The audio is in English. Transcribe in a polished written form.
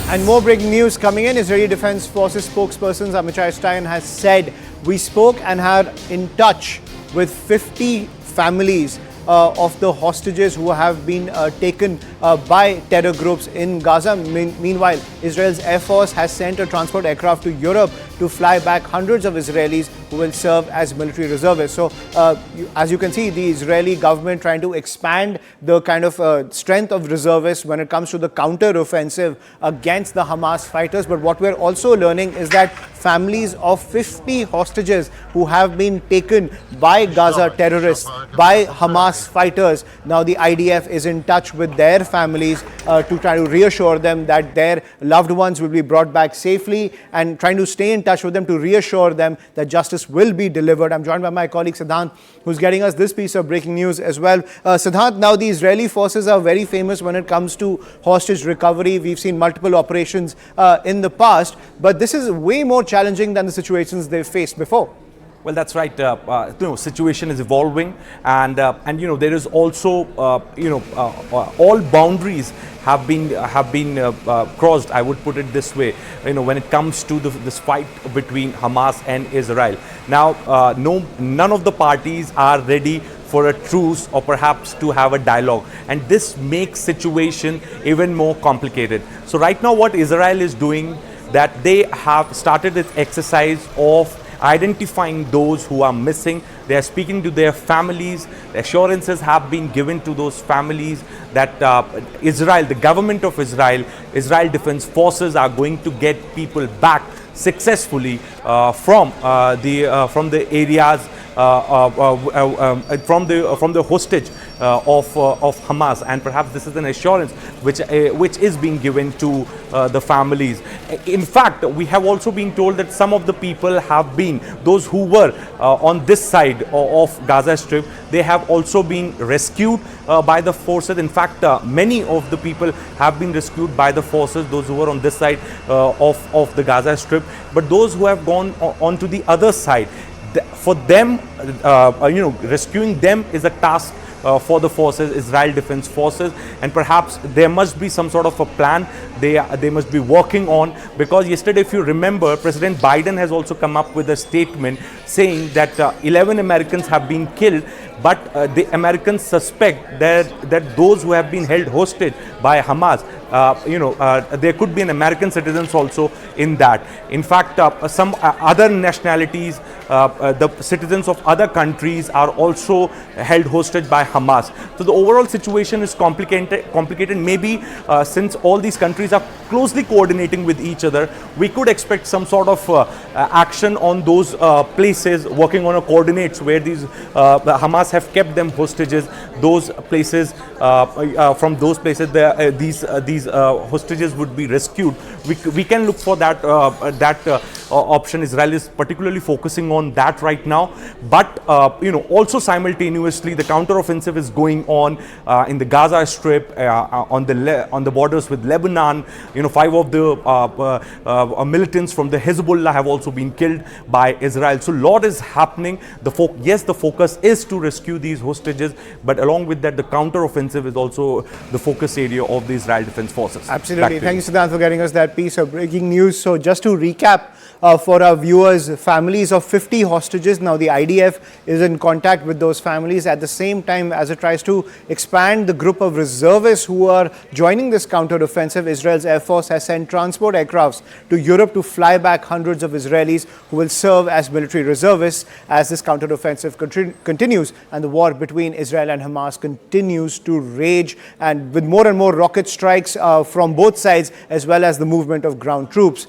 And more breaking news coming in. Israeli Defense Forces spokesperson Amichai Stein has said, we spoke and had in touch with 50 families of the hostages who have been taken by terror groups in Gaza. Meanwhile, Israel's Air Force has sent a transport aircraft to Europe to fly back hundreds of Israelis who will serve as military reservists. So, as you can see, the Israeli government trying to expand the kind of strength of reservists when it comes to the counter-offensive against the Hamas fighters. But what we're also learning is that families of 50 hostages who have been taken by Gaza terrorists, by Hamas fighters, now the IDF is in touch with their families to try to reassure them that their loved ones will be brought back safely, and trying to stay in touch with them to reassure them that justice will be delivered. I'm joined by my colleague Siddhant, who's getting us this piece of breaking news as well. Siddhant, now the Israeli forces are very famous when it comes to hostage recovery. We've seen multiple operations in the past, but this is way more challenging than the situations they've faced before. Well, that's right. Situation is evolving, and there is also all boundaries have been crossed. I would put it this way. When it comes to this fight between Hamas and Israel. Now, none of the parties are ready for a truce or perhaps to have a dialogue, and this makes situation even more complicated. So right now, what Israel is doing, that they have started its exercise of identifying those who are missing. They are speaking to their families. The assurances have been given to those families that Israel, the government of Israel, Israel Defense Forces are going to get people back successfully from the areas from the hostage of Hamas, and perhaps this is an assurance which is being given to the families. In fact, we have also been told that some of the people have been, those who were on this side of Gaza Strip, they have also been rescued by the forces. In fact, many of the people have been rescued by the forces, those who were on this side of the Gaza Strip. But those who have gone on to the other side, for them, rescuing them is a task for the forces, Israel Defense Forces, and perhaps there must be some sort of a plan they must be working on, because yesterday, if you remember, President Biden has also come up with a statement saying that 11 Americans have been killed, but the Americans suspect that those who have been held hostage by Hamas, there could be an American citizens also in that. In fact, some other nationalities, the citizens of other countries are also held hostage by Hamas. So the overall situation is complicated. Maybe since all these countries are closely coordinating with each other, we could expect some sort of action on those places, working on a coordinates where these Hamas have kept them hostages. Those places, from those places, these hostages would be rescued. We can look for that option. Israel is particularly focusing on that right now. But also simultaneously, the counteroffensive is going on in the Gaza Strip, on the borders with Lebanon. 5 of the militants from the Hezbollah have also been killed by Israel. So a lot is happening. The focus is to rescue these hostages, but along with that, the counteroffensive is also the focus area of the Israel Defense Forces. Absolutely. Thank you, Siddhant, for getting us that piece of breaking news. So just to recap for our viewers, families of 50 hostages, now the IDF is in contact with those families at the same time as it tries to expand the group of reservists who are joining this counter-offensive. Israel's Air Force has sent transport aircrafts to Europe to fly back hundreds of Israelis who will serve as military reservists as this counter-offensive continues and the war between Israel and Hamas continues to rage, and with more and more rocket strikes from both sides, as well as the movement of ground troops.